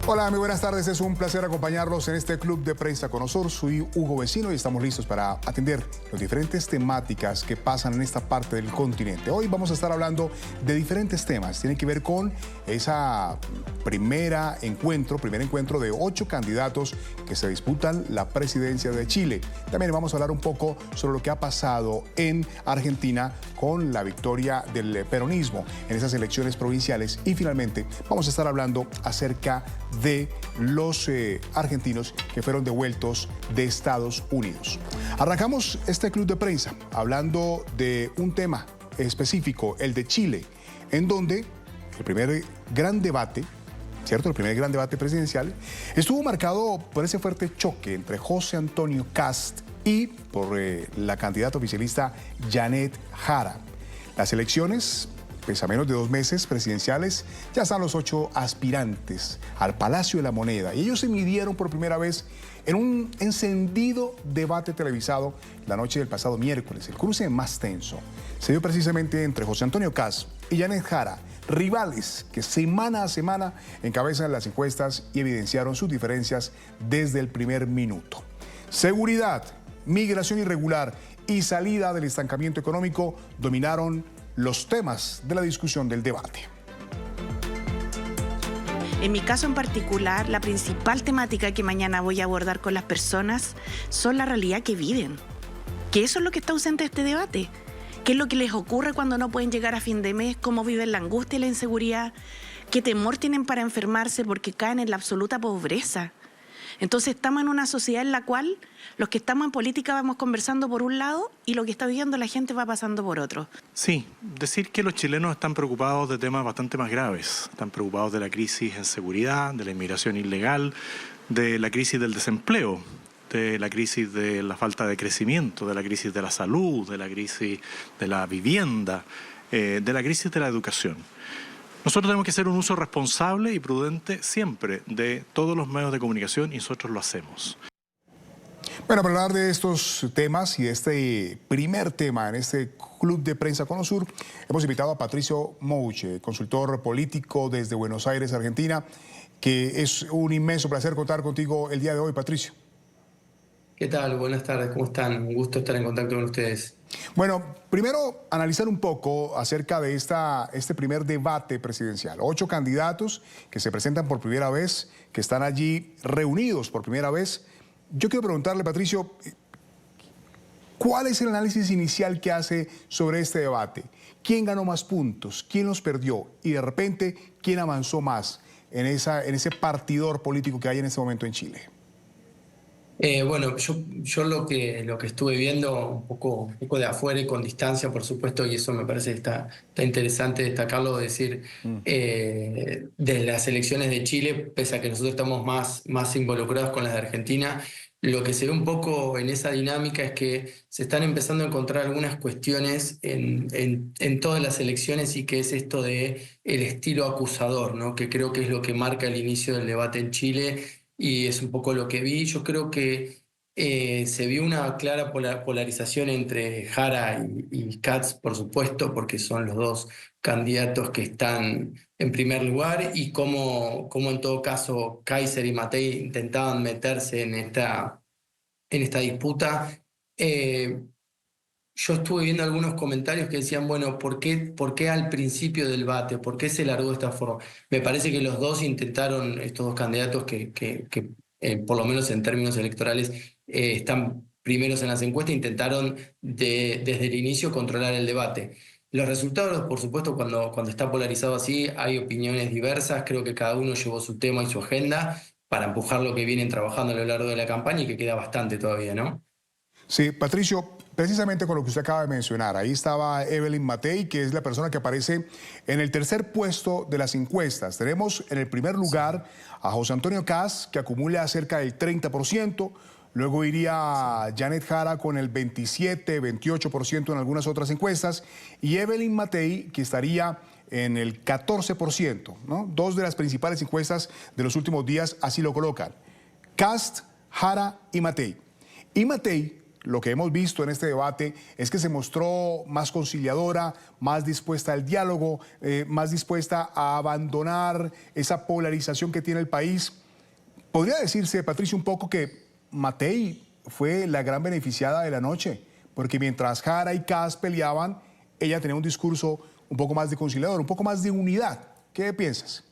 Hola, muy buenas tardes. Es un placer acompañarlos en este Club de Prensa Conosur. Soy Hugo Vecino y estamos listos para atender las diferentes temáticas que pasan en esta parte del continente. Hoy vamos a estar hablando de diferentes temas. Tienen que ver con esa primer encuentro de 8 candidatos que se disputan la presidencia de Chile. También vamos a hablar un poco sobre lo que ha pasado en Argentina con la victoria del peronismo en esas elecciones provinciales. Y finalmente vamos a estar hablando acerca de los argentinos que fueron devueltos de Estados Unidos. Arrancamos este club de prensa hablando de un tema específico, el de Chile, en donde el primer gran debate, ¿cierto? El primer gran debate presidencial estuvo marcado por ese fuerte choque entre José Antonio Kast y por la candidata oficialista Janet Jara. Las elecciones, pues a menos de 2 meses presidenciales, ya están los 8 aspirantes al Palacio de la Moneda. Y ellos se midieron por primera vez en un encendido debate televisado la noche del pasado miércoles. El cruce más tenso se dio precisamente entre José Antonio Kast y Janet Jara, rivales que semana a semana encabezan las encuestas y evidenciaron sus diferencias desde el primer minuto. Seguridad, migración irregular y salida del estancamiento económico dominaron los temas de la discusión del debate. En mi caso en particular, la principal temática que mañana voy a abordar con las personas son la realidad que viven. Que eso es lo que está ausente de este debate. ¿Qué es lo que les ocurre cuando no pueden llegar a fin de mes? ¿Cómo viven la angustia y la inseguridad? ¿Qué temor tienen para enfermarse porque caen en la absoluta pobreza? Entonces estamos en una sociedad en la cual los que estamos en política vamos conversando por un lado y lo que está viviendo la gente va pasando por otro. Sí, decir que los chilenos están preocupados de temas bastante más graves. Están preocupados de la crisis en seguridad, de la inmigración ilegal, de la crisis del desempleo, de la crisis de la falta de crecimiento, de la crisis de la salud, de la crisis de la vivienda, de la crisis de la educación. Nosotros tenemos que hacer un uso responsable y prudente siempre de todos los medios de comunicación y nosotros lo hacemos. Bueno, para hablar de estos temas y de este primer tema en este Club de Prensa Conosur, hemos invitado a Patricio Mouche, consultor político desde Buenos Aires, Argentina, que es un inmenso placer contar contigo el día de hoy, Patricio. ¿Qué tal? Buenas tardes, ¿cómo están? Un gusto estar en contacto con ustedes. Bueno, primero analizar un poco acerca de este primer debate presidencial. 8 candidatos que se presentan por primera vez, que están allí reunidos por primera vez. Yo quiero preguntarle, Patricio, ¿cuál es el análisis inicial que hace sobre este debate? ¿Quién ganó más puntos? ¿Quién los perdió? Y de repente, ¿quién avanzó más en ese partidor político que hay en este momento en Chile? Bueno, yo lo que estuve viendo un poco de afuera y con distancia, por supuesto, y eso me parece que está interesante destacarlo, decir, de las elecciones de Chile, pese a que nosotros estamos más involucrados con las de Argentina, lo que se ve un poco en esa dinámica es que se están empezando a encontrar algunas cuestiones en todas las elecciones y que es esto de el estilo acusador, ¿no? Que creo que es lo que marca el inicio del debate en Chile. Y es un poco lo que vi. Yo creo que se vio una clara polarización entre Jara y Kast, por supuesto, porque son los 2 candidatos que están en primer lugar, y cómo en todo caso Kaiser y Matei intentaban meterse en esta disputa. Yo estuve viendo algunos comentarios que decían, bueno, ¿por qué al principio del debate? ¿Por qué se largó de esta forma? Me parece que los 2 intentaron, estos 2 candidatos que por lo menos en términos electorales, están primeros en las encuestas, intentaron desde el inicio controlar el debate. Los resultados, por supuesto, cuando está polarizado así, hay opiniones diversas. Creo que cada uno llevó su tema y su agenda para empujar lo que vienen trabajando a lo largo de la campaña y que queda bastante todavía, ¿no? Sí, Patricio, precisamente con lo que usted acaba de mencionar, ahí estaba Evelyn Matei, que es la persona que aparece en el tercer puesto de las encuestas. Tenemos en el primer lugar a José Antonio Kast, que acumula cerca del 30%, luego iría Janet Jara con el 27, 28% en algunas otras encuestas, y Evelyn Matei, que estaría en el 14%, ¿no? 2 de las principales encuestas de los últimos días así lo colocan. Kast, Jara y Matei. Y Matei lo que hemos visto en este debate es que se mostró más conciliadora, más dispuesta al diálogo, más dispuesta a abandonar esa polarización que tiene el país. Podría decirse, Patricio, un poco que Matei fue la gran beneficiada de la noche, porque mientras Jara y Kass peleaban, ella tenía un discurso un poco más de conciliador, un poco más de unidad. ¿Qué piensas?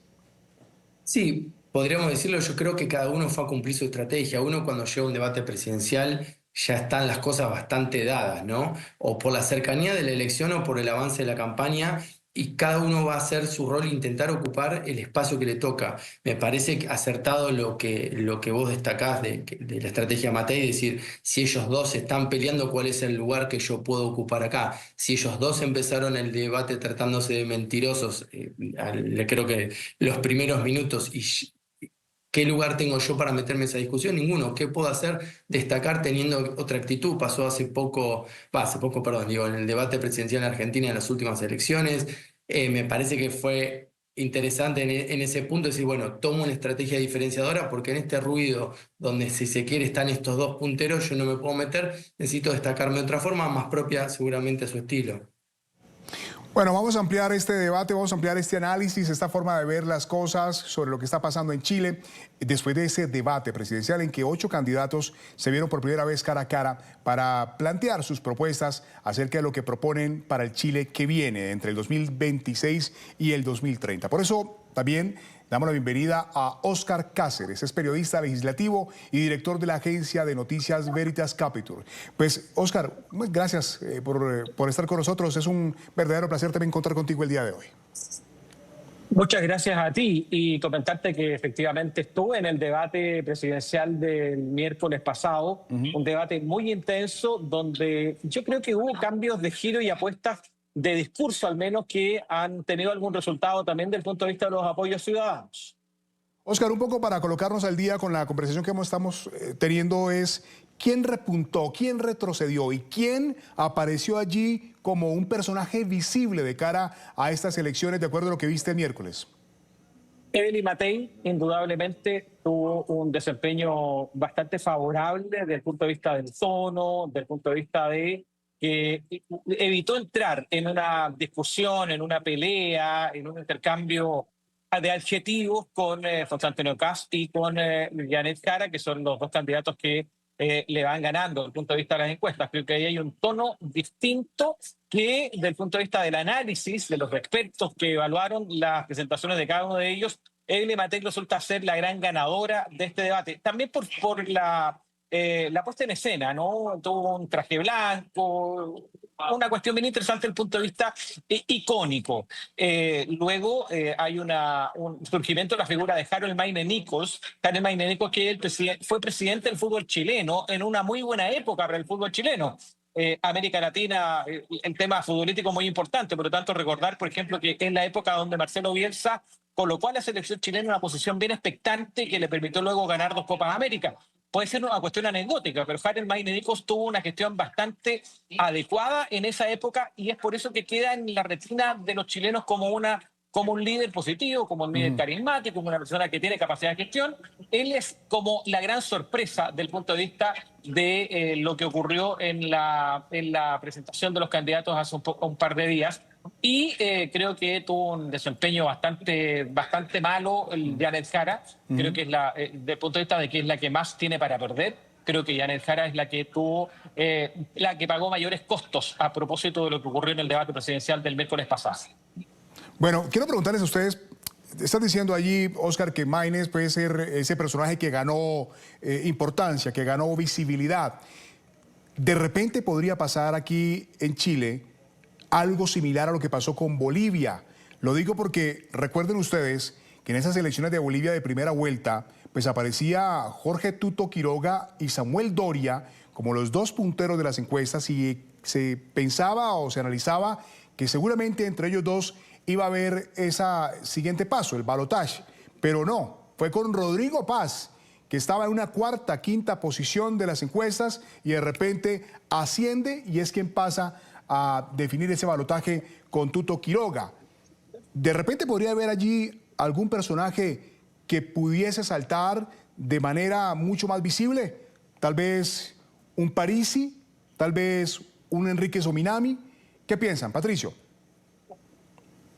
Sí, podríamos decirlo, yo creo que cada uno fue a cumplir su estrategia. Uno cuando llega a un debate presidencial ya están las cosas bastante dadas, ¿no? O por la cercanía de la elección o por el avance de la campaña, y cada uno va a hacer su rol e intentar ocupar el espacio que le toca. Me parece acertado lo que vos destacás de la estrategia Matei, decir, si ellos dos están peleando, ¿cuál es el lugar que yo puedo ocupar acá? Si ellos dos empezaron el debate tratándose de mentirosos, creo que los primeros minutos, y ¿qué lugar tengo yo para meterme en esa discusión? Ninguno. ¿Qué puedo hacer? Destacar teniendo otra actitud. Pasó hace poco, perdón, digo, en el debate presidencial en Argentina en las últimas elecciones. Me parece que fue interesante en ese punto decir, bueno, tomo una estrategia diferenciadora porque en este ruido donde si se quiere están estos dos punteros, yo no me puedo meter, necesito destacarme de otra forma, más propia seguramente a su estilo. Bueno, vamos a ampliar este debate, vamos a ampliar este análisis, esta forma de ver las cosas sobre lo que está pasando en Chile después de ese debate presidencial en que 8 candidatos se vieron por primera vez cara a cara para plantear sus propuestas acerca de lo que proponen para el Chile que viene entre el 2026 y el 2030. Por eso también damos la bienvenida a Óscar Cáceres, es periodista legislativo y director de la agencia de noticias Veritas Capital. Pues, Óscar, gracias por estar con nosotros. Es un verdadero placer también contar contigo el día de hoy. Muchas gracias a ti y comentarte que efectivamente estuve en el debate presidencial del miércoles pasado, un debate muy intenso donde yo creo que hubo cambios de giro y apuestas de discurso al menos que han tenido algún resultado también desde el punto de vista de los apoyos ciudadanos. Óscar, un poco para colocarnos al día con la conversación que estamos teniendo es quién repuntó, quién retrocedió y quién apareció allí como un personaje visible de cara a estas elecciones, de acuerdo a lo que viste el miércoles. Evelyn Matei indudablemente tuvo un desempeño bastante favorable desde el punto de vista del tono, desde el punto de vista de que evitó entrar en una discusión, en una pelea, en un intercambio de adjetivos con José Antonio Kass y con Janet Jara, que son los dos candidatos que le van ganando desde el punto de vista de las encuestas. Creo que ahí hay un tono distinto que desde el punto de vista del análisis de los expertos que evaluaron las presentaciones de cada uno de ellos, Evelyn Matei resulta ser la gran ganadora de este debate. También por la puesta en escena, ¿no? Tuvo un traje blanco, una cuestión bien interesante desde el punto de vista icónico. Luego hay un surgimiento de la figura de Harold Mayne Nichols. Harold Mayne Nichols, que fue presidente del fútbol chileno en una muy buena época para el fútbol chileno. América Latina, el tema futbolístico muy importante, por lo tanto recordar, por ejemplo, que es la época donde Marcelo Bielsa colocó a la selección chilena en una posición bien expectante que le permitió luego ganar 2 Copas América. Puede ser una cuestión anecdótica, pero Harold Mayne Nichols tuvo una gestión bastante adecuada en esa época y es por eso que queda en la retina de los chilenos como un líder positivo, como un líder carismático, como una persona que tiene capacidad de gestión. Él es como la gran sorpresa del punto de vista de lo que ocurrió en la presentación de los candidatos hace un par de días. Y creo que tuvo un desempeño bastante malo el Janet Jara. Creo que es desde el punto de vista de que es la que más tiene para perder. Creo que Janet Jara es la que la que pagó mayores costos a propósito de lo que ocurrió en el debate presidencial del miércoles pasado. Bueno, quiero preguntarles a ustedes, están diciendo allí, Óscar, que Maynes puede ser ese personaje que ganó importancia, que ganó visibilidad. De repente podría pasar aquí en Chile algo similar a lo que pasó con Bolivia. Lo digo porque recuerden ustedes que en esas elecciones de Bolivia de primera vuelta, pues aparecía Jorge Tuto Quiroga y Samuel Doria como los dos punteros de las encuestas y se pensaba o se analizaba que seguramente entre ellos dos iba a haber ese siguiente paso, el balotaje. Pero no, fue con Rodrigo Paz, que estaba en una cuarta, quinta posición de las encuestas y de repente asciende y es quien pasa a definir ese balotaje con Tuto Quiroga. De repente podría haber allí algún personaje que pudiese saltar de manera mucho más visible, tal vez un Parisi, tal vez un Enríquez o Minami. ¿Qué piensan, Patricio?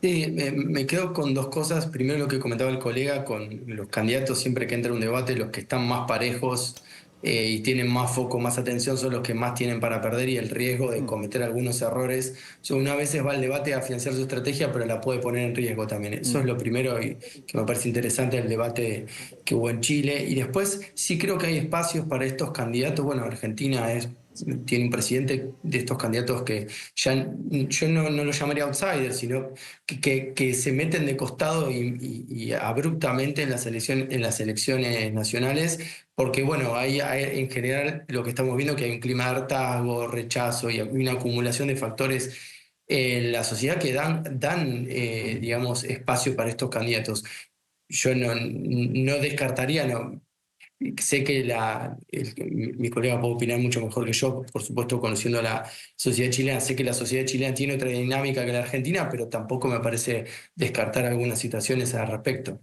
Sí, me quedo con dos cosas. Primero, lo que comentaba el colega, con los candidatos, siempre que entra un debate, los que están más parejos y tienen más foco, más atención, son los que más tienen para perder y el riesgo de cometer algunos errores. Una vez va al debate a financiar su estrategia, pero la puede poner en riesgo también. Eso es lo primero y que me parece interesante del debate que hubo en Chile. Y después, sí creo que hay espacios para estos candidatos. Bueno, Argentina tiene un presidente de estos candidatos que ya yo no lo llamaría outsiders, sino que se meten de costado y abruptamente en las elecciones nacionales, porque bueno, hay en general lo que estamos viendo que hay un clima de hartazgo, rechazo y una acumulación de factores en la sociedad que dan digamos, espacio para estos candidatos. Yo no descartaría, no. Sé que mi colega puede opinar mucho mejor que yo, por supuesto, conociendo la sociedad chilena. Sé que la sociedad chilena tiene otra dinámica que la argentina, pero tampoco me parece descartar algunas situaciones al respecto.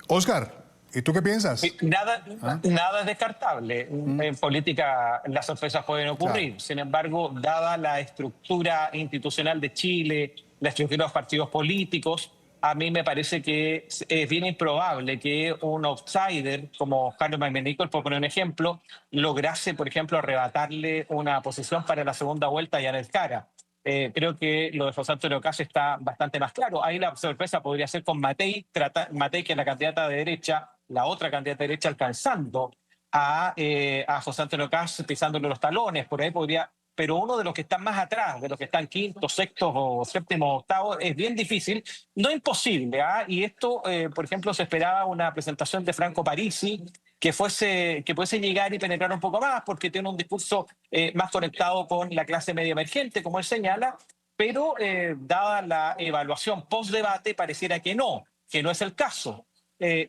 Oscar, ¿y tú qué piensas? Nada es descartable. En política las sorpresas pueden ocurrir. Claro. Sin embargo, dada la estructura institucional de Chile, la estructura de los partidos políticos, a mí me parece que es bien improbable que un outsider como Carlos McMichael, por poner un ejemplo, lograse, por ejemplo, arrebatarle una posición para la segunda vuelta a Yanet Jara. Creo que lo de José Antonio Kast está bastante más claro. Ahí la sorpresa podría ser con Matei, que es la candidata de derecha, la otra candidata de derecha alcanzando a José Antonio Kast, pisándole los talones, por ahí podría, pero uno de los que están más atrás, de los que están quintos, sextos o séptimos, octavos, es bien difícil, no imposible, ¿ah? Y esto, por ejemplo, se esperaba una presentación de Franco Parisi que pudiese llegar y penetrar un poco más, porque tiene un discurso más conectado con la clase media emergente, como él señala, pero dada la evaluación post-debate, pareciera que no es el caso.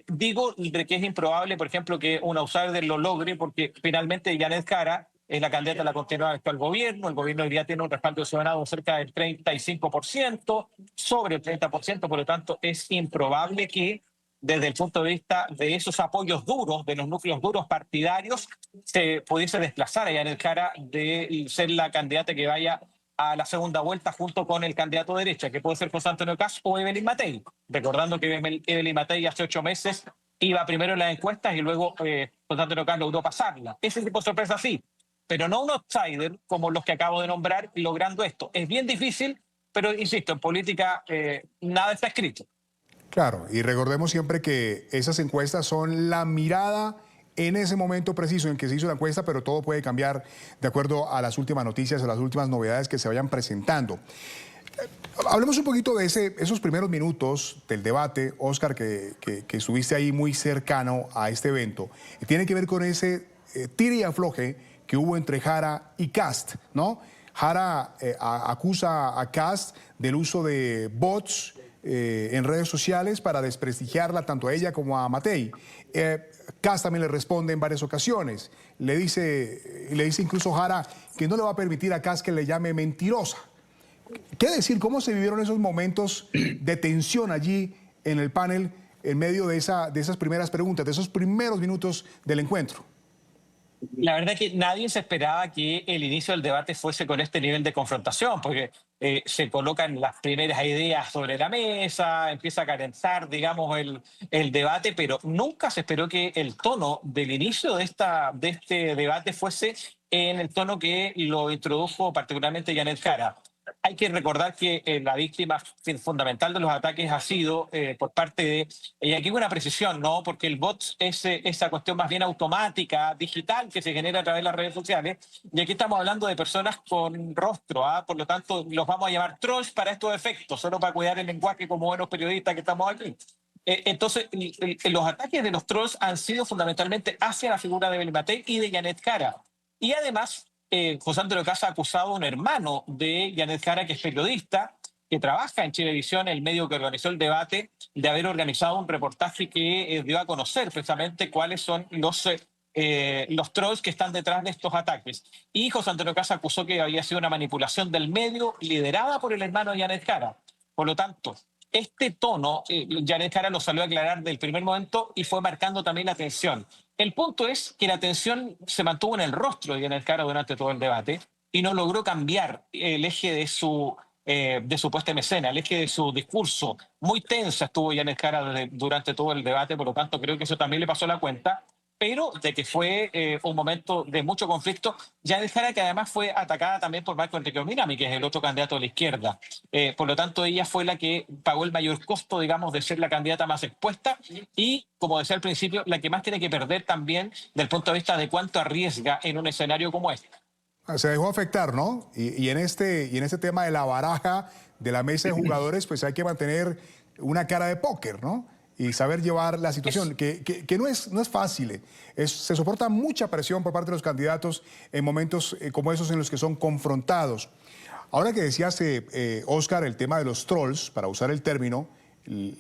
Digo que es improbable, por ejemplo, que un outsider lo logre, porque finalmente Yanet Jara es la candidata a la continuidad del actual gobierno. El gobierno hoy día tiene un respaldo ciudadano cerca del 35%, sobre el 30%, por lo tanto es improbable que desde el punto de vista de esos apoyos duros, de los núcleos duros partidarios, se pudiese desplazar a Yanet Jara de ser la candidata que vaya a la segunda vuelta junto con el candidato de derecha, que puede ser José Antonio Kast o Evelyn Matei. Recordando que Evelyn Matei hace 8 meses iba primero en las encuestas y luego José Antonio Kast logró pasarla. Ese tipo de sorpresa sí, pero no un outsider como los que acabo de nombrar logrando esto. Es bien difícil, pero insisto, en política nada está escrito. Claro, y recordemos siempre que esas encuestas son la mirada en ese momento preciso en que se hizo la encuesta, pero todo puede cambiar de acuerdo a las últimas noticias, a las últimas novedades que se vayan presentando. Hablemos un poquito de esos primeros minutos del debate, Oscar, que estuviste ahí muy cercano a este evento. Tiene que ver con ese tire y afloje que hubo entre Jara y Kast, ¿no? Jara acusa a Kast del uso de bots en redes sociales para desprestigiarla tanto a ella como a Matei. Kast también le responde en varias ocasiones. Le dice incluso Jara que no le va a permitir a Kast que le llame mentirosa. ¿Qué decir? ¿Cómo se vivieron esos momentos de tensión allí en el panel en medio de esas primeras preguntas, de esos primeros minutos del encuentro? La verdad es que nadie se esperaba que el inicio del debate fuese con este nivel de confrontación, porque se colocan las primeras ideas sobre la mesa, empieza a calentar, digamos, el debate, pero nunca se esperó que el tono del inicio de este debate fuese en el tono que lo introdujo particularmente Yanet Jara. Hay que recordar que la víctima fundamental de los ataques ha sido por parte de... Y aquí hay una precisión, ¿no? Porque el bot es esa cuestión más bien automática, digital, que se genera a través de las redes sociales. Y aquí estamos hablando de personas con rostro, ¿ah? Por lo tanto, los vamos a llamar trolls para estos efectos, solo para cuidar el lenguaje como buenos periodistas que estamos aquí. Entonces, los ataques de los trolls han sido fundamentalmente hacia la figura de Evelyn Matei y de Yanet Jara. Y además... José Antonio Kast ha acusado a un hermano de Yanet Jara, que es periodista, que trabaja en Chilevisión, el medio que organizó el debate, de haber organizado un reportaje que dio a conocer precisamente cuáles son los trolls que están detrás de estos ataques. Y José Antonio Kast acusó que había sido una manipulación del medio liderada por el hermano de Yanet Jara. Por lo tanto, este tono, Yanet Jara lo salió a aclarar del primer momento y fue marcando también la tensión. El punto es que la tensión se mantuvo en el rostro de Yanet Jara durante todo el debate y no logró cambiar el eje de su puesta en escena, el eje de su discurso. Muy tensa estuvo Yanet Jara durante todo el debate, por lo tanto creo que eso también le pasó la cuenta, pero de que fue un momento de mucho conflicto. Yanet Jara, que además fue atacada también por Marco Enrique Ominami, que es el otro candidato de la izquierda. Por lo tanto, ella fue la que pagó el mayor costo, digamos, de ser la candidata más expuesta y, como decía al principio, la que más tiene que perder también del punto de vista de cuánto arriesga en un escenario como este. Se dejó afectar, ¿no? Y en este tema de la baraja de la mesa de jugadores, pues hay que mantener una cara de póker, ¿no? Y saber llevar la situación, que no es fácil. Se soporta mucha presión por parte de los candidatos en momentos como esos en los que son confrontados. Ahora que decías, Oscar, el tema de los trolls, para usar el término,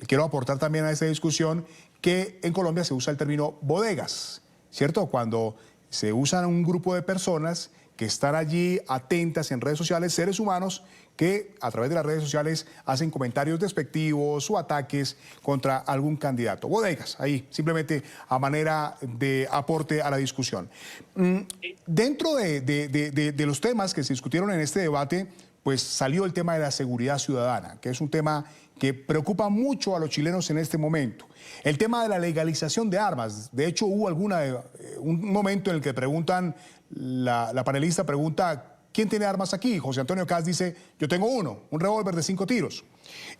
quiero aportar también a esta discusión que en Colombia se usa el término bodegas, ¿cierto? Cuando se usan un grupo de personas que están allí atentas en redes sociales, seres humanos que a través de las redes sociales hacen comentarios despectivos o ataques contra algún candidato. Bodegas, ahí, simplemente a manera de aporte a la discusión. Dentro de los temas que se discutieron en este debate, pues salió el tema de la seguridad ciudadana, que es un tema que preocupa mucho a los chilenos en este momento. El tema de la legalización de armas. De hecho, hubo un momento en el que la panelista pregunta, ¿quién tiene armas aquí? José Antonio Caz dice, yo tengo uno, un revólver de 5 tiros.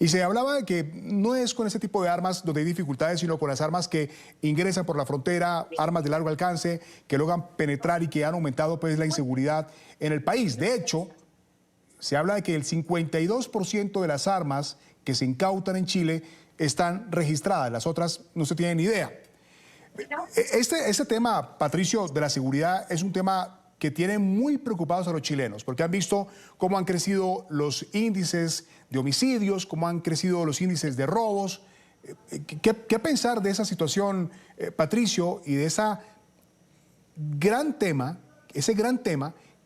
Y se hablaba de que no es con ese tipo de armas donde hay dificultades, sino con las armas que ingresan por la frontera, armas de largo alcance, que logran penetrar y que han aumentado pues la inseguridad en el país. De hecho, se habla de que el 52% de las armas que se incautan en Chile están registradas, las otras no se tienen ni idea. Este tema, Patricio, de la seguridad es un tema que tiene muy preocupados a los chilenos, porque han visto cómo han crecido los índices de homicidios, cómo han crecido los índices de robos. ¿Qué pensar de esa situación, Patricio, y de ese gran tema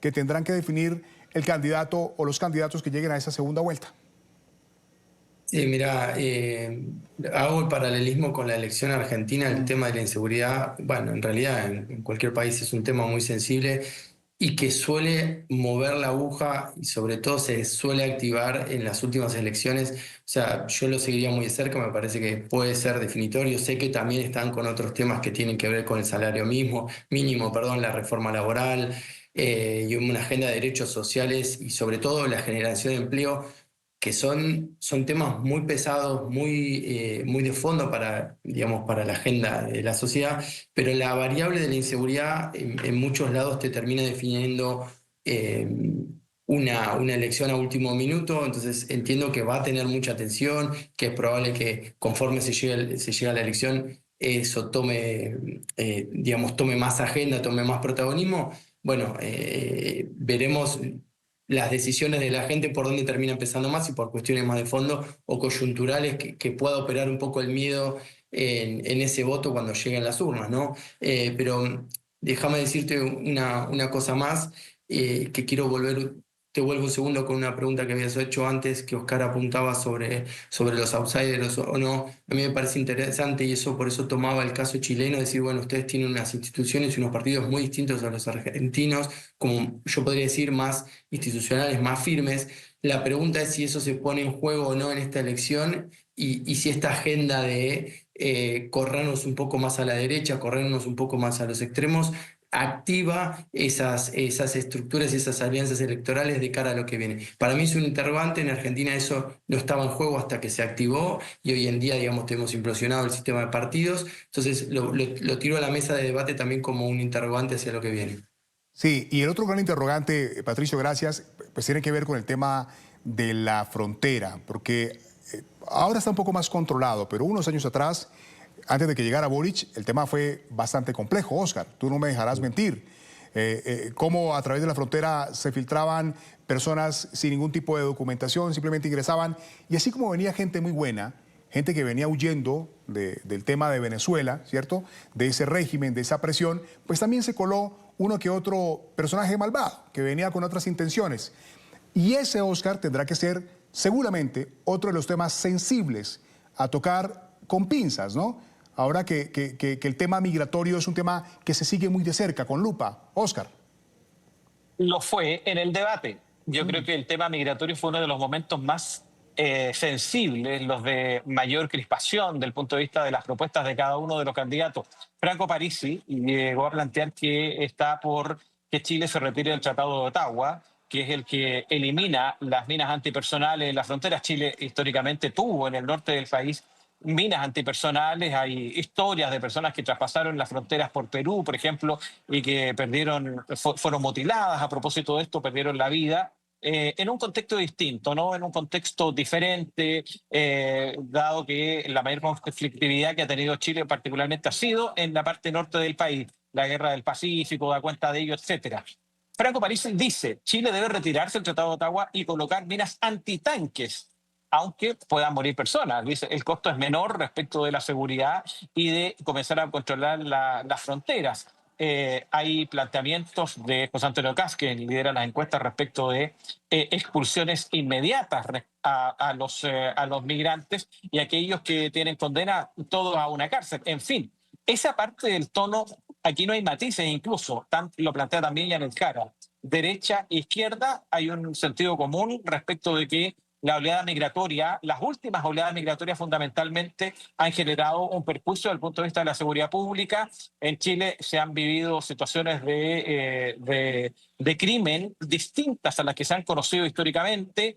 que tendrán que definir el candidato o los candidatos que lleguen a esa segunda vuelta? Sí, mira, hago el paralelismo con la elección argentina, el tema de la inseguridad. Bueno, en realidad en cualquier país es un tema muy sensible y que suele mover la aguja y sobre todo se suele activar en las últimas elecciones. O sea, yo lo seguiría muy de cerca, me parece que puede ser definitorio. Sé que también están con otros temas que tienen que ver con el salario mínimo, la reforma laboral y una agenda de derechos sociales y sobre todo la generación de empleo, que son temas muy pesados, muy de fondo para la agenda de la sociedad, pero la variable de la inseguridad en muchos lados te termina definiendo una elección a último minuto. Entonces entiendo que va a tener mucha atención, que es probable que conforme se llega a la elección eso tome más agenda, tome más protagonismo. Bueno, veremos las decisiones de la gente por dónde termina empezando más y por cuestiones más de fondo o coyunturales que pueda operar un poco el miedo en ese voto cuando lleguen las urnas, ¿no? Pero déjame decirte una cosa más que te vuelvo un segundo con una pregunta que habías hecho antes, que Oscar apuntaba sobre los outsiders o no. A mí me parece interesante y por eso tomaba el caso chileno, decir, bueno, ustedes tienen unas instituciones y unos partidos muy distintos a los argentinos, como yo podría decir, más institucionales, más firmes. La pregunta es si eso se pone en juego o no en esta elección y si esta agenda de corrernos un poco más a la derecha, corrernos un poco más a los extremos, activa esas estructuras y esas alianzas electorales de cara a lo que viene. Para mí es un interrogante. En Argentina eso no estaba en juego hasta que se activó y hoy en día, tenemos implosionado el sistema de partidos. Entonces lo tiro a la mesa de debate también como un interrogante hacia lo que viene. Sí, y el otro gran interrogante, Patricio, gracias, pues tiene que ver con el tema de la frontera, porque ahora está un poco más controlado, pero unos años atrás, antes de que llegara Boric, el tema fue bastante complejo, Oscar. Tú no me dejarás mentir. Cómo a través de la frontera se filtraban personas sin ningún tipo de documentación, simplemente ingresaban. Y así como venía gente muy buena, gente que venía huyendo del tema de Venezuela, ¿cierto? De ese régimen, de esa presión, pues también se coló uno que otro personaje malvado, que venía con otras intenciones. Y ese, Oscar, tendrá que ser seguramente otro de los temas sensibles a tocar con pinzas, ¿no? ahora que el tema migratorio es un tema que se sigue muy de cerca, con lupa. Oscar. Lo fue en el debate. Yo creo que el tema migratorio fue uno de los momentos más sensibles, los de mayor crispación del punto de vista de las propuestas de cada uno de los candidatos. Franco Parisi llegó a plantear que está por que Chile se retire del Tratado de Ottawa, que es el que elimina las minas antipersonales en las fronteras. Chile históricamente tuvo en el norte del país minas antipersonales. Hay historias de personas que traspasaron las fronteras por Perú, por ejemplo, y que fueron mutiladas a propósito de esto, perdieron la vida. En un contexto distinto, ¿no? En un contexto diferente, dado que la mayor conflictividad que ha tenido Chile particularmente ha sido en la parte norte del país, la guerra del Pacífico, da cuenta de ello, etcétera. Franco Parisi dice, Chile debe retirarse del Tratado de Ottawa y colocar minas antitanques, aunque puedan morir personas. Dice, el costo es menor respecto de la seguridad y de comenzar a controlar las fronteras. Hay planteamientos de José Antonio Kast, que lidera las encuestas respecto de expulsiones inmediatas a los migrantes y aquellos que tienen condena, todos a una cárcel. En fin, esa parte del tono, aquí no hay matices, incluso lo plantea también Janet Jara. Derecha e izquierda, hay un sentido común respecto de que la oleada migratoria, las últimas oleadas migratorias fundamentalmente han generado un perjuicio desde el punto de vista de la seguridad pública. En Chile se han vivido situaciones de distintas a las que se han conocido históricamente,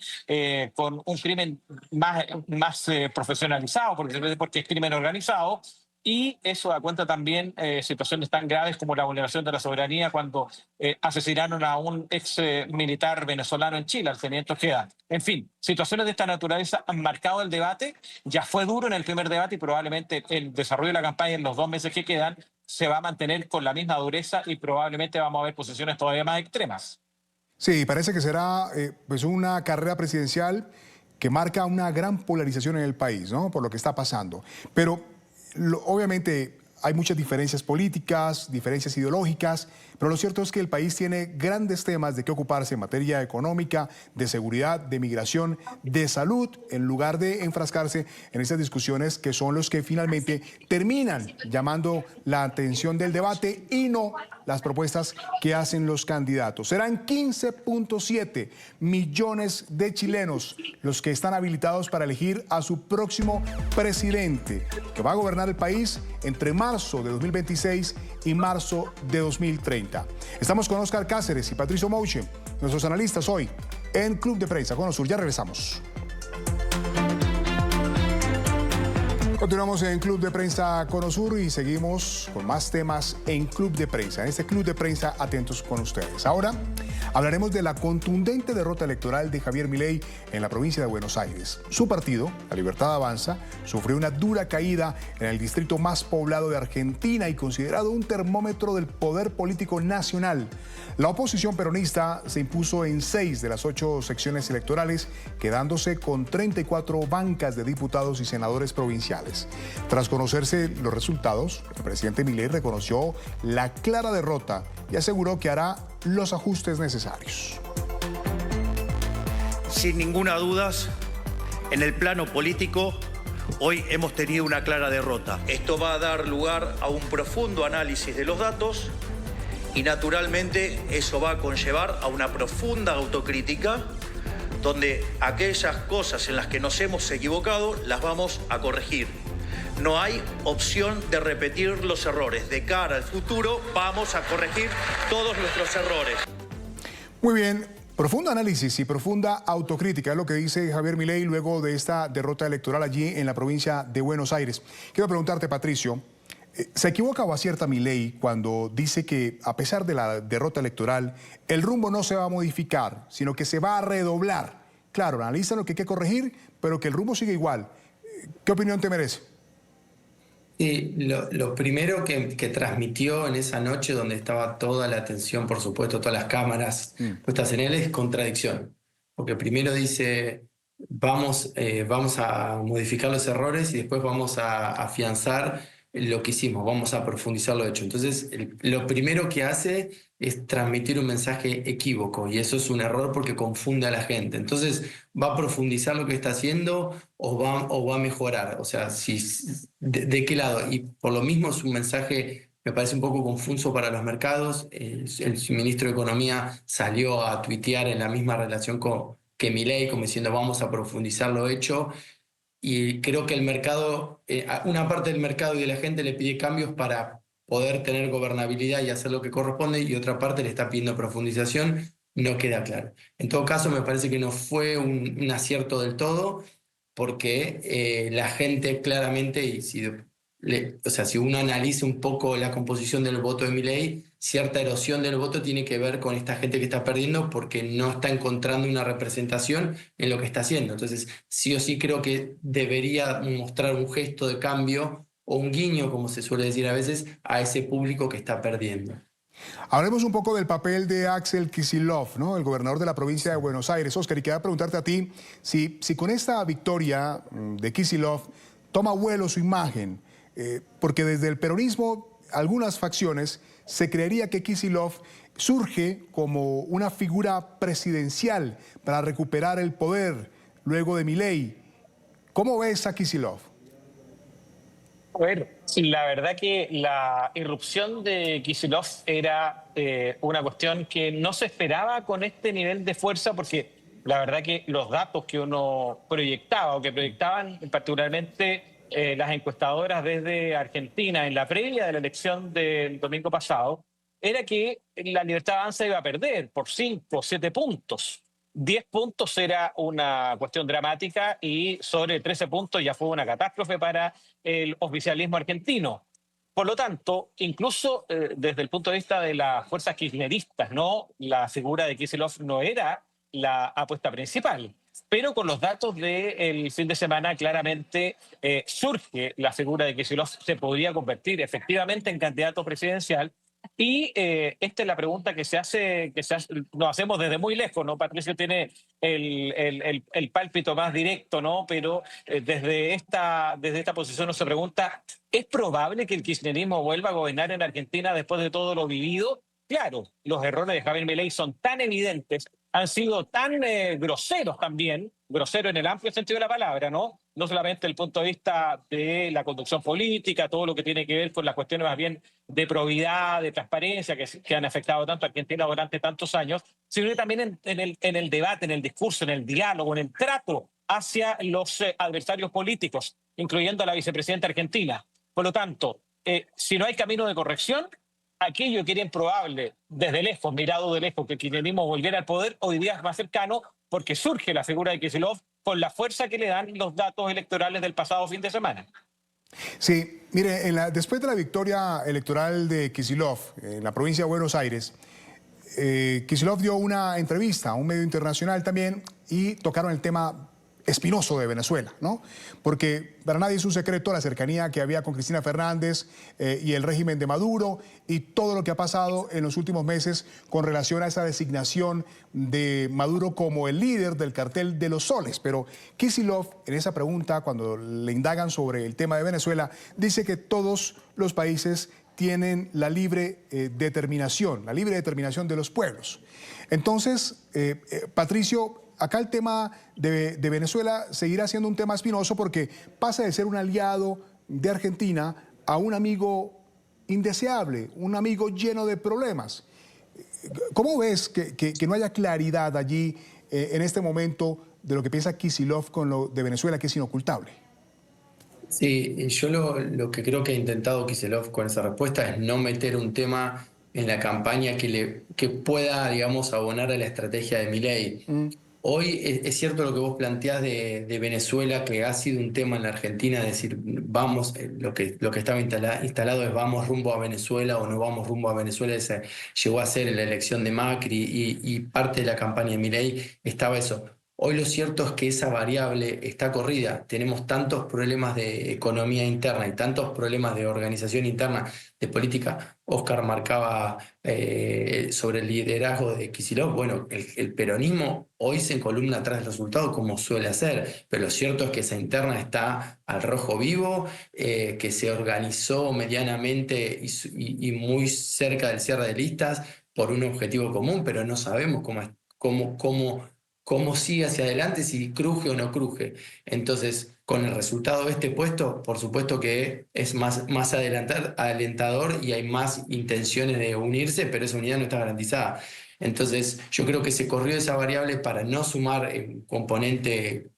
con un crimen más profesionalizado, porque es crimen organizado. Y eso da cuenta también situaciones tan graves como la vulneración de la soberanía cuando asesinaron a un ex militar venezolano en Chile, al teniente Ojeda. En fin, situaciones de esta naturaleza han marcado el debate. Ya fue duro en el primer debate y probablemente el desarrollo de la campaña en los 2 meses que quedan se va a mantener con la misma dureza y probablemente vamos a ver posiciones todavía más extremas. Sí, parece que será pues una carrera presidencial que marca una gran polarización en el país, ¿no? Por lo que está pasando. Pero obviamente hay muchas diferencias políticas, diferencias ideológicas, pero lo cierto es que el país tiene grandes temas de qué ocuparse en materia económica, de seguridad, de migración, de salud, en lugar de enfrascarse en esas discusiones que son los que finalmente terminan llamando la atención del debate y no las propuestas que hacen los candidatos. Serán 15.7 millones de chilenos los que están habilitados para elegir a su próximo presidente, que va a gobernar el país entre marzo de 2026 y marzo de 2030. Estamos con Oscar Cáceres y Patricio Mouche, nuestros analistas hoy en Club de Prensa Conosur. Ya regresamos. Continuamos en Club de Prensa Conosur y seguimos con más temas en Club de Prensa. En este Club de Prensa, atentos con ustedes. Ahora hablaremos de la contundente derrota electoral de Javier Milei en la provincia de Buenos Aires. Su partido, La Libertad Avanza, sufrió una dura caída en el distrito más poblado de Argentina y considerado un termómetro del poder político nacional. La oposición peronista se impuso en 6 de las 8 secciones electorales, quedándose con 34 bancas de diputados y senadores provinciales. Tras conocerse los resultados, el presidente Milei reconoció la clara derrota y aseguró que hará los ajustes necesarios. Sin ninguna duda, en el plano político, hoy hemos tenido una clara derrota. Esto va a dar lugar a un profundo análisis de los datos y naturalmente eso va a conllevar a una profunda autocrítica donde aquellas cosas en las que nos hemos equivocado las vamos a corregir. No hay opción de repetir los errores. De cara al futuro vamos a corregir todos nuestros errores. Muy bien, profundo análisis y profunda autocrítica es lo que dice Javier Milei luego de esta derrota electoral allí en la provincia de Buenos Aires. Quiero preguntarte, Patricio, ¿se equivoca o acierta Milei cuando dice que a pesar de la derrota electoral, el rumbo no se va a modificar, sino que se va a redoblar? Claro, analizan lo que hay que corregir, pero que el rumbo sigue igual. ¿Qué opinión te merece? Sí, lo primero que transmitió en esa noche donde estaba toda la atención, por supuesto, todas las cámaras puestas en él, es contradicción. Porque primero dice, vamos a modificar los errores y después vamos a afianzar lo que hicimos, vamos a profundizar lo hecho. Entonces, lo primero que hace es transmitir un mensaje equívoco y eso es un error porque confunde a la gente. Entonces, ¿va a profundizar lo que está haciendo o va a mejorar? O sea, ¿de qué lado? Y por lo mismo es un mensaje, me parece un poco confuso para los mercados. El ministro de Economía salió a tuitear en la misma relación que Milei, como diciendo vamos a profundizar lo hecho. Y creo que el mercado, una parte del mercado y de la gente le pide cambios para poder tener gobernabilidad y hacer lo que corresponde, y otra parte le está pidiendo profundización, no queda claro. En todo caso, me parece que no fue un acierto del todo, porque la gente claramente, y o sea, si uno analiza un poco la composición del voto de Milei, cierta erosión del voto tiene que ver con esta gente que está perdiendo porque no está encontrando una representación en lo que está haciendo. Entonces, sí o sí creo que debería mostrar un gesto de cambio o un guiño, como se suele decir a veces, a ese público que está perdiendo. Hablemos un poco del papel de Axel Kicillof, ¿no? El gobernador de la provincia de Buenos Aires. Oscar, y quería preguntarte a ti si con esta victoria de Kicillof toma vuelo su imagen, porque desde el peronismo, algunas facciones, se creería que Kicillof surge como una figura presidencial para recuperar el poder luego de Milei. ¿Cómo ves a Kicillof? A ver, la verdad que la irrupción de Kicillof era una cuestión que no se esperaba con este nivel de fuerza, porque la verdad que los datos que uno proyectaba o que proyectaban particularmente las encuestadoras desde Argentina en la previa de la elección del domingo pasado, era que la Libertad Avanza iba a perder por 5 o 7 puntos. 10 puntos era una cuestión dramática y sobre 13 puntos ya fue una catástrofe para el oficialismo argentino. Por lo tanto, incluso desde el punto de vista de las fuerzas kirchneristas, ¿no? La figura de Kicillof no era la apuesta principal. Pero con los datos del fin de semana claramente surge la figura de Kicillof, se podría convertir efectivamente en candidato presidencial. Y esta es la pregunta que nos hacemos desde muy lejos, ¿no? Patricio tiene el pálpito más directo, ¿no? Pero desde esta posición uno se pregunta, ¿es probable que el kirchnerismo vuelva a gobernar en Argentina después de todo lo vivido? Claro, los errores de Javier Milei son tan evidentes, han sido tan groseros también, grosero en el amplio sentido de la palabra, ¿no? No solamente desde el punto de vista de la conducción política, todo lo que tiene que ver con las cuestiones más bien de probidad, de transparencia, que han afectado tanto a Argentina durante tantos años, sino también en el debate, en el discurso, en el diálogo, en el trato hacia los adversarios políticos, incluyendo a la vicepresidenta argentina. Por lo tanto, si no hay camino de corrección, aquello que era improbable desde lejos, mirado de lejos, que el kirchnerismo volviera al poder, hoy día es más cercano porque surge la figura de Kicillof con la fuerza que le dan los datos electorales del pasado fin de semana. Sí, mire, después de la victoria electoral de Kicillof en la provincia de Buenos Aires, Kicillof dio una entrevista a un medio internacional también y tocaron el tema espinoso de Venezuela, ¿no? Porque para nadie es un secreto la cercanía que había con Cristina Fernández y el régimen de Maduro y todo lo que ha pasado en los últimos meses con relación a esa designación de Maduro como el líder del cartel de los soles. Pero Kicillof, en esa pregunta, cuando le indagan sobre el tema de Venezuela, dice que todos los países tienen la libre determinación de los pueblos. Entonces, Patricio, acá el tema de Venezuela seguirá siendo un tema espinoso porque pasa de ser un aliado de Argentina a un amigo indeseable, un amigo lleno de problemas. ¿Cómo ves que no haya claridad allí en este momento de lo que piensa Kicillof con lo de Venezuela, que es inocultable? Sí, yo lo que creo que ha intentado Kicillof con esa respuesta es no meter un tema en la campaña que pueda, digamos, abonar a la estrategia de Milei. Hoy es cierto lo que vos planteás de Venezuela, que ha sido un tema en la Argentina, es decir, vamos, lo que estaba instalado es vamos rumbo a Venezuela o no vamos rumbo a Venezuela. Llegó a ser la elección de Macri y parte de la campaña de Milei estaba eso. Hoy lo cierto es que esa variable está corrida. Tenemos tantos problemas de economía interna y tantos problemas de organización interna, de política. Oscar marcaba sobre el liderazgo de Kicillof. Bueno, el peronismo hoy se encolumna atrás del resultado como suele hacer, pero lo cierto es que esa interna está al rojo vivo, que se organizó medianamente y muy cerca del cierre de listas por un objetivo común, pero no sabemos cómo sigue hacia adelante, si cruje o no cruje. Entonces, con el resultado de este puesto, por supuesto que es más alentador y hay más intenciones de unirse, pero esa unidad no está garantizada. Entonces, yo creo que se corrió esa variable para no sumar un componente,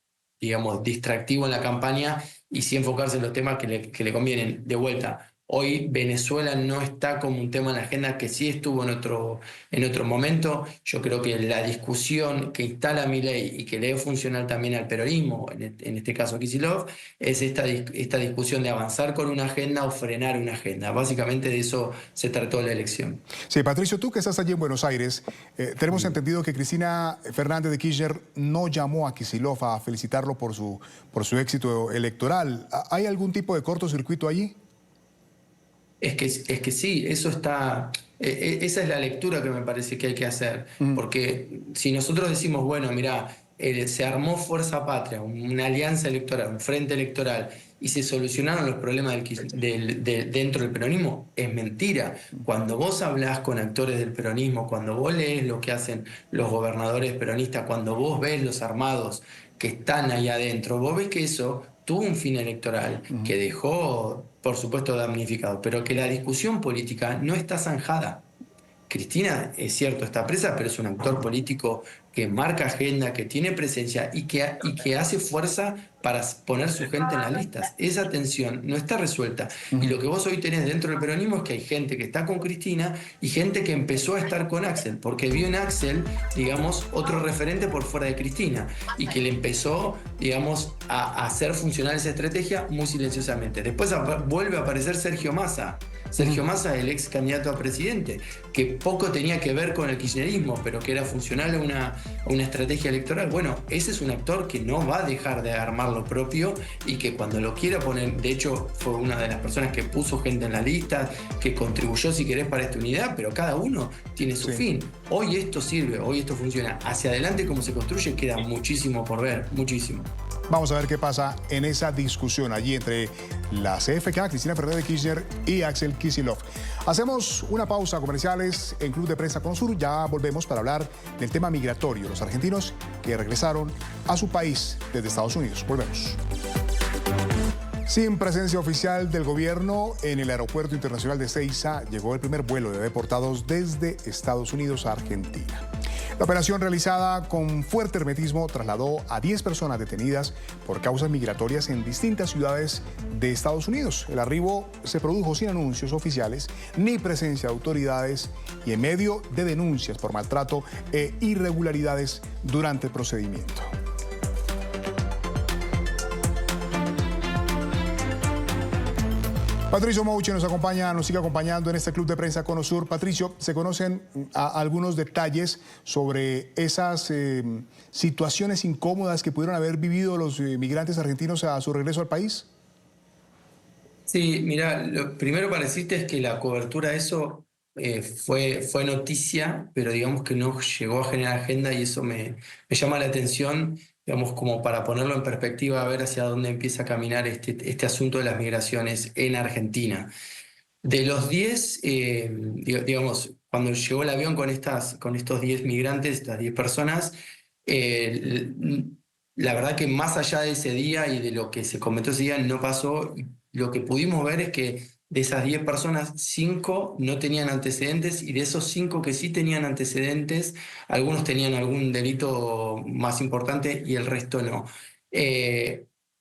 digamos, distractivo en la campaña y sí enfocarse en los temas que le convienen. De vuelta, hoy Venezuela no está como un tema en la agenda que sí estuvo en otro momento. Yo creo que la discusión que instala Milei y que le es funcional también al peronismo, en este caso Kicillof, es esta discusión de avanzar con una agenda o frenar una agenda. Básicamente de eso se trató la elección. Sí, Patricio, tú que estás allí en Buenos Aires, tenemos entendido que Cristina Fernández de Kirchner no llamó a Kicillof a felicitarlo por su éxito electoral. ¿Hay algún tipo de cortocircuito allí? Es que sí, eso está. Esa es la lectura que me parece que hay que hacer. Porque si nosotros decimos, bueno, mirá, se armó Fuerza Patria, una alianza electoral, un frente electoral, y se solucionaron los problemas dentro del peronismo, es mentira. Cuando vos hablás con actores del peronismo, cuando vos lees lo que hacen los gobernadores peronistas, cuando vos ves los armados que están ahí adentro, vos ves que eso tuvo un fin electoral que dejó, por supuesto, damnificado, pero que la discusión política no está zanjada. Cristina, es cierto, está presa, pero es un actor político que marca agenda, que tiene presencia y que hace fuerza para poner su gente en las listas. Esa tensión no está resuelta. Y lo que vos hoy tenés dentro del peronismo es que hay gente que está con Cristina y gente que empezó a estar con Axel, porque vio en Axel, digamos, otro referente por fuera de Cristina y que le empezó, digamos, a hacer funcionar esa estrategia muy silenciosamente. Después vuelve a aparecer Sergio Massa. Sergio Massa, el ex candidato a presidente, que poco tenía que ver con el kirchnerismo, pero que era funcional a una estrategia electoral. Bueno, ese es un actor que no va a dejar de armar lo propio y que cuando lo quiera poner, de hecho fue una de las personas que puso gente en la lista, que contribuyó, si querés, para esta unidad, pero cada uno tiene su fin. Hoy esto sirve, hoy esto funciona. Hacia adelante, cómo se construye, queda muchísimo por ver, muchísimo. Vamos a ver qué pasa en esa discusión allí entre la CFK, Cristina Fernández de Kirchner, y Axel Kicillof. Hacemos una pausa comerciales en Club de Prensa Conosur. Ya volvemos para hablar del tema migratorio, los argentinos que regresaron a su país desde Estados Unidos. Volvemos. Sin presencia oficial del gobierno, en el aeropuerto internacional de Ezeiza llegó el primer vuelo de deportados desde Estados Unidos a Argentina. La operación realizada con fuerte hermetismo trasladó a 10 personas detenidas por causas migratorias en distintas ciudades de Estados Unidos. El arribo se produjo sin anuncios oficiales ni presencia de autoridades y en medio de denuncias por maltrato e irregularidades durante el procedimiento. Patricio Mouche nos sigue acompañando en este Club de Prensa Conosur. Patricio, ¿se conocen algunos detalles sobre esas situaciones incómodas que pudieron haber vivido los migrantes argentinos a su regreso al país? Sí, mira, lo primero para decirte es que la cobertura de eso fue noticia, pero digamos que no llegó a generar agenda y eso me llama la atención, digamos, como para ponerlo en perspectiva, a ver hacia dónde empieza a caminar este asunto de las migraciones en Argentina. De los 10, digamos, cuando llegó el avión con estos 10 migrantes, estas 10 personas, la verdad que más allá de ese día y de lo que se comentó ese día no pasó. Lo que pudimos ver es que de esas 10 personas, 5 no tenían antecedentes y de esos 5 que sí tenían antecedentes, algunos tenían algún delito más importante y el resto no.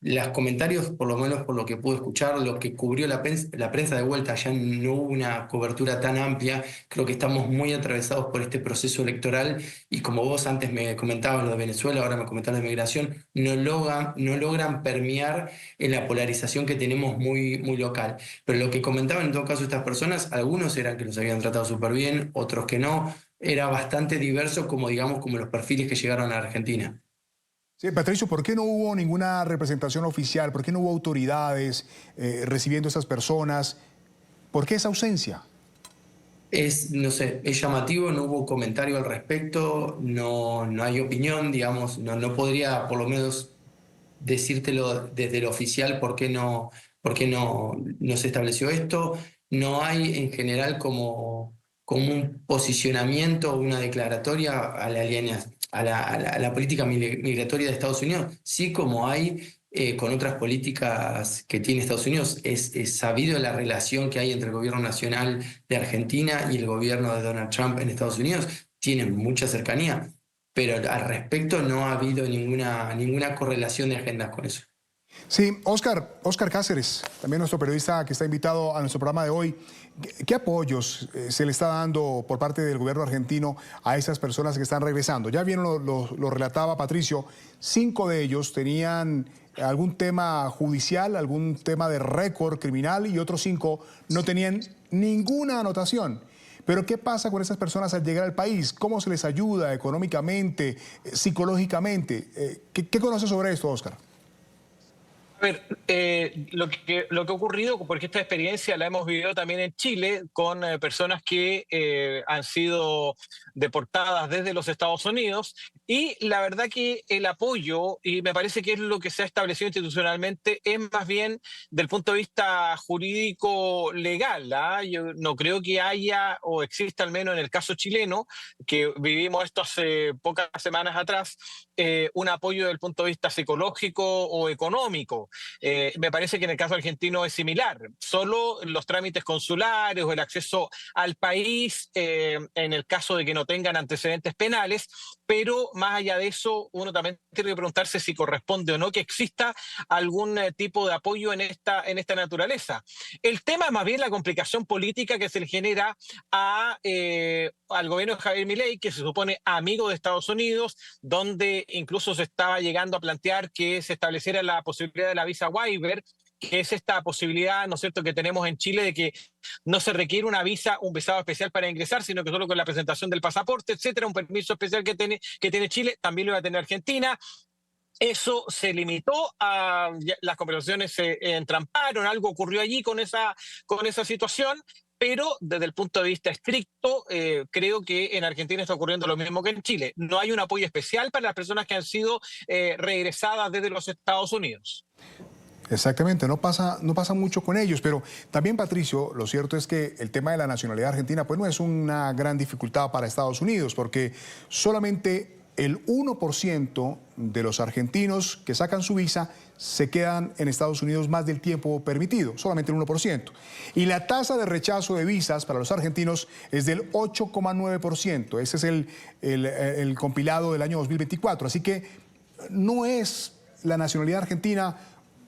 Los comentarios, por lo menos por lo que pude escuchar, lo que cubrió la prensa de vuelta, ya no hubo una cobertura tan amplia. Creo que estamos muy atravesados por este proceso electoral y como vos antes me comentabas lo de Venezuela, ahora me comentabas de migración, no logran permear en la polarización que tenemos muy, muy local. Pero lo que comentaban en todo caso estas personas, algunos eran que los habían tratado súper bien, otros que no. Era bastante diverso como, digamos, como los perfiles que llegaron a Argentina. Sí, Patricio, ¿por qué no hubo ninguna representación oficial? ¿Por qué no hubo autoridades recibiendo a esas personas? ¿Por qué esa ausencia? No sé, es llamativo, no hubo comentario al respecto, no hay opinión, digamos, no podría por lo menos decírtelo desde lo oficial por qué no se estableció esto. No hay en general como un posicionamiento o una declaratoria a la política migratoria de Estados Unidos, sí como hay con otras políticas que tiene Estados Unidos. Es sabido la relación que hay entre el gobierno nacional de Argentina y el gobierno de Donald Trump en Estados Unidos. Tienen mucha cercanía, pero al respecto no ha habido ninguna correlación de agendas con eso. Sí, Óscar Cáceres, también nuestro periodista que está invitado a nuestro programa de hoy. ¿Qué apoyos se le está dando por parte del gobierno argentino a esas personas que están regresando? Ya bien lo relataba Patricio, 5 de ellos tenían algún tema judicial, algún tema de récord criminal y otros 5 no tenían ninguna anotación. Pero ¿qué pasa con esas personas al llegar al país? ¿Cómo se les ayuda económicamente, psicológicamente? ¿Qué conoces sobre esto, Óscar? A ver, lo que ha ocurrido, porque esta experiencia la hemos vivido también en Chile con personas que han sido deportadas desde los Estados Unidos, y la verdad que el apoyo, y me parece que es lo que se ha establecido institucionalmente, es más bien del punto de vista jurídico legal, ¿ah? Yo no creo que haya o exista, al menos en el caso chileno, que vivimos esto hace pocas semanas atrás, un apoyo desde el punto de vista psicológico o económico. Me parece que en el caso argentino es similar. Solo los trámites consulares o el acceso al país, en el caso de que no tengan antecedentes penales, pero más allá de eso, uno también tiene que preguntarse si corresponde o no que exista algún tipo de apoyo en esta naturaleza. El tema es más bien la complicación política que se le genera al gobierno de Javier Milei, que se supone amigo de Estados Unidos, donde incluso se estaba llegando a plantear que se estableciera la posibilidad de la visa waiver, que es esta posibilidad, ¿no es cierto?, que tenemos en Chile de que no se requiere un visado especial para ingresar, sino que solo con la presentación del pasaporte, etcétera, un permiso especial que tiene Chile, también lo va a tener Argentina. Eso se limitó las conversaciones se entramparon, algo ocurrió allí con esa situación. Pero desde el punto de vista estricto, creo que en Argentina está ocurriendo lo mismo que en Chile. No hay un apoyo especial para las personas que han sido regresadas desde los Estados Unidos. Exactamente, no pasa mucho con ellos, pero también, Patricio, lo cierto es que el tema de la nacionalidad argentina pues no es una gran dificultad para Estados Unidos, porque solamente el 1% de los argentinos que sacan su visa se quedan en Estados Unidos más del tiempo permitido, solamente el 1%. Y la tasa de rechazo de visas para los argentinos es del 8,9%. Ese es el compilado del año 2024. Así que no es la nacionalidad argentina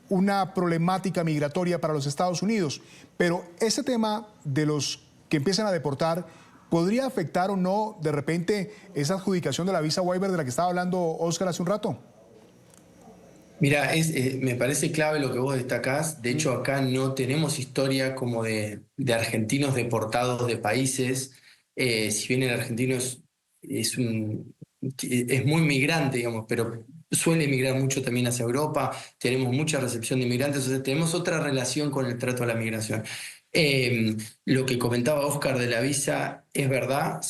una problemática migratoria para los Estados Unidos, pero ese tema de los que empiezan a deportar podría afectar o no de repente esa adjudicación de la visa waiver de la que estaba hablando Óscar hace un rato. Mira, me parece clave lo que vos destacás. De hecho, acá no tenemos historia como de argentinos deportados de países. Si bien el argentino es muy migrante, digamos, pero suele migrar mucho también hacia Europa. Tenemos mucha recepción de inmigrantes, o sea, tenemos otra relación con el trato a la migración. Lo que comentaba Óscar de la visa es verdad,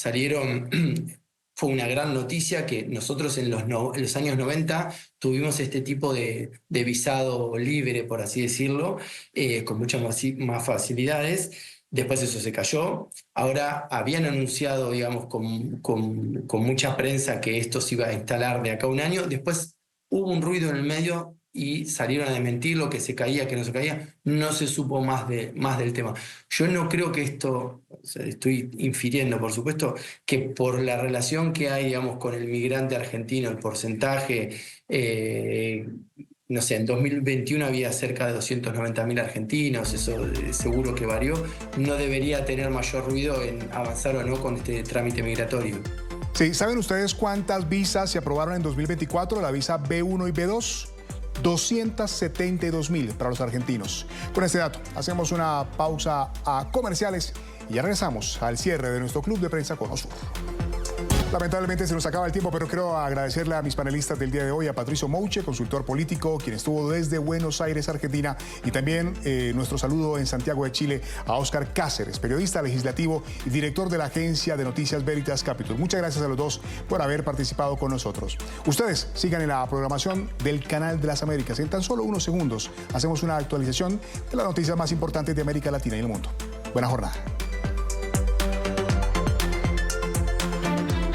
fue una gran noticia que nosotros en los años 90 tuvimos este tipo de visado libre, por así decirlo, con muchas más facilidades. Después eso se cayó. Ahora habían anunciado, digamos, con mucha prensa que esto se iba a instalar de acá a un año. Después hubo un ruido en el medio y salieron a desmentir lo que se caía, que no se caía. No se supo más del tema. Yo no creo que esto, o sea, estoy infiriendo, por supuesto, que por la relación que hay, digamos, con el migrante argentino, el porcentaje, no sé, en 2021 había cerca de 290.000 argentinos, eso seguro que varió. No debería tener mayor ruido en avanzar o no con este trámite migratorio. Sí, ¿saben ustedes cuántas visas se aprobaron en 2024? La visa B1 y B2. 272.000 para los argentinos. Con este dato, hacemos una pausa a comerciales y ya regresamos al cierre de nuestro Club de Prensa Cono Sur. Lamentablemente se nos acaba el tiempo, pero quiero agradecerle a mis panelistas del día de hoy, a Patricio Mouche, consultor político, quien estuvo desde Buenos Aires, Argentina, y también nuestro saludo en Santiago de Chile a Óscar Cáceres, periodista legislativo y director de la agencia de noticias Veritas Capital. Muchas gracias a los dos por haber participado con nosotros. Ustedes sigan en la programación del Canal de las Américas. En tan solo unos segundos hacemos una actualización de las noticias más importantes de América Latina y el mundo. Buena jornada.